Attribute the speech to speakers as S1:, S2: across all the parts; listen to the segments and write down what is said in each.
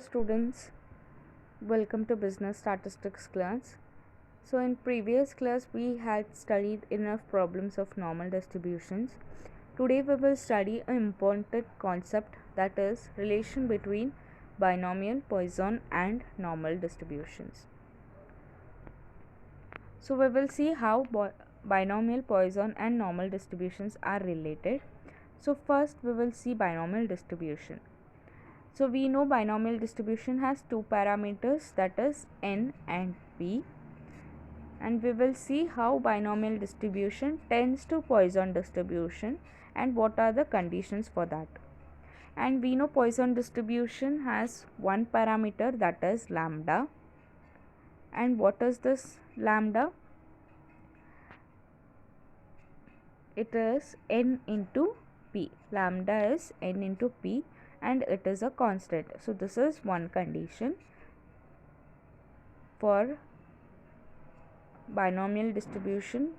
S1: students, welcome to business statistics class. So in previous class we had studied enough problems of normal distributions. Today we will study an important concept, that is relation between binomial, Poisson and normal distributions. So we will see how binomial, Poisson and normal distributions are related. So first we will see binomial distribution. So we know binomial distribution has two parameters, that is n and p, and we will see how binomial distribution tends to Poisson distribution and what are the conditions for that. And we know Poisson distribution has one parameter, that is lambda. And what is this lambda? It is n into p. Lambda is n into p and it is a constant. So this is one condition for binomial distribution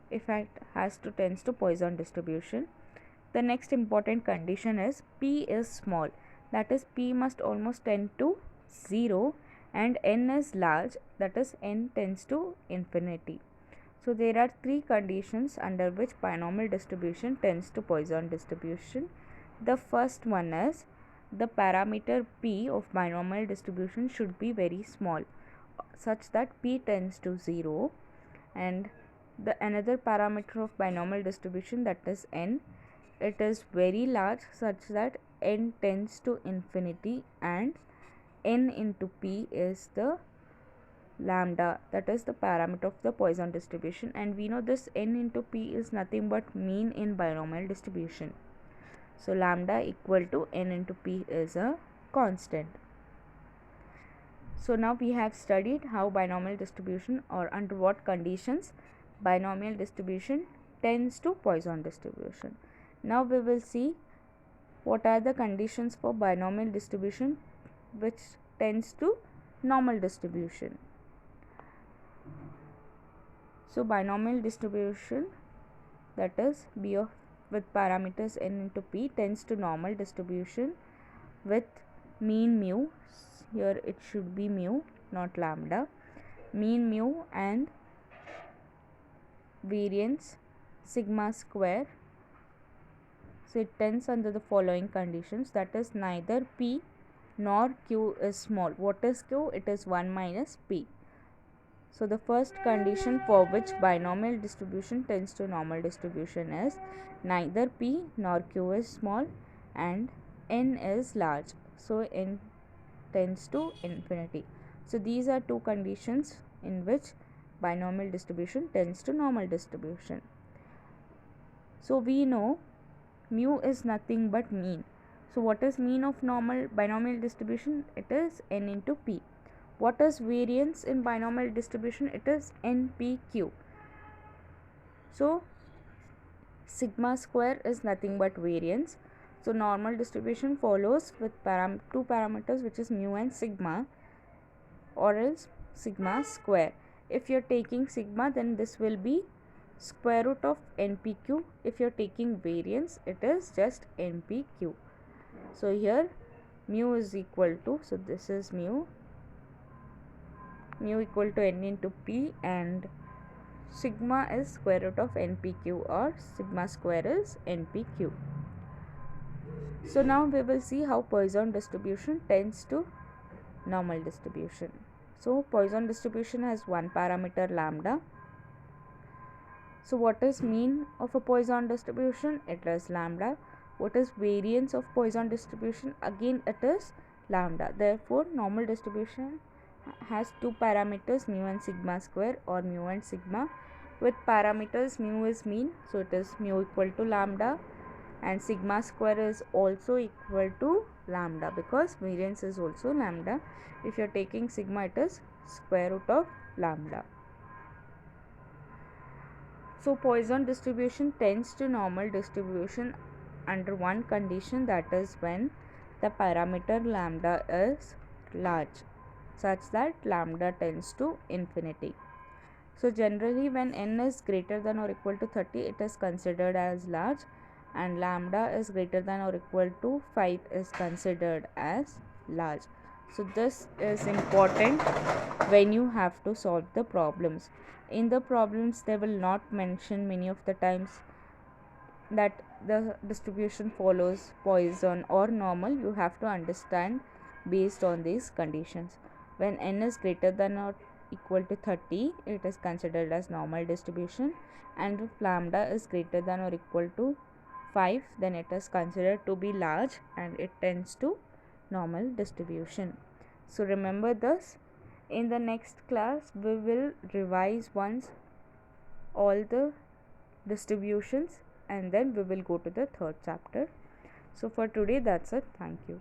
S1: if it has to tends to Poisson distribution. The next important condition is p is small, that is p must almost tend to 0 and n is large, that is n tends to infinity. So there are three conditions under which binomial distribution tends to Poisson distribution. The first one is the parameter p of binomial distribution should be very small, such that p tends to 0, and the another parameter of binomial distribution, that is n, it is very large such that n tends to infinity, and n into p is the lambda, that is the parameter of the Poisson distribution. And we know this n into p is nothing but mean in binomial distribution. So lambda equal to n into p is a constant. So now we have studied how binomial distribution, or under what conditions binomial distribution tends to Poisson distribution. Now we will see what are the conditions for binomial distribution which tends to normal distribution. So binomial distribution, that is b of with parameters n into p, tends to normal distribution with mean mu, here it should be mu not lambda, mean mu and variance sigma square. So it tends under the following conditions, that is neither p nor q is small. What is q? It is 1 minus p. So the first condition for which binomial distribution tends to normal distribution is neither p nor q is small and n is large. So n tends to infinity. So these are two conditions in which binomial distribution tends to normal distribution. So we know mu is nothing but mean. So what is mean of normal binomial distribution? It is n into p. What is variance in binomial distribution? It is npq. So sigma square is nothing but variance. So normal distribution follows with two parameters, which is mu and sigma, or else sigma square. If you are taking sigma, then this will be square root of npq. If you are taking variance, it is just npq. So here mu is equal to, so this is mu equal to n into p, and sigma is square root of npq, or sigma square is npq. So now we will see how Poisson distribution tends to normal distribution. So Poisson distribution has one parameter lambda. So what is mean of a Poisson distribution? It is lambda. What is variance of Poisson distribution? Again it is lambda. Therefore normal distribution has two parameters, mu and sigma square, or mu and sigma, with parameters mu is mean, so it is mu equal to lambda, and sigma square is also equal to lambda because variance is also lambda. If you are taking sigma, it is square root of lambda. So Poisson distribution tends to normal distribution under one condition, that is when the parameter lambda is large, such that lambda tends to infinity. So generally when n is greater than or equal to 30, it is considered as large, and lambda is greater than or equal to 5 is considered as large. So this is important when you have to solve the problems. In the problems they will not mention many of the times that the distribution follows Poisson or normal. You have to understand based on these conditions. When n is greater than or equal to 30, it is considered as normal distribution, and if lambda is greater than or equal to 5, then it is considered to be large and it tends to normal distribution. So remember this. In the next class we will revise once all the distributions, and then we will go to the third chapter. So for today that's it. Thank you.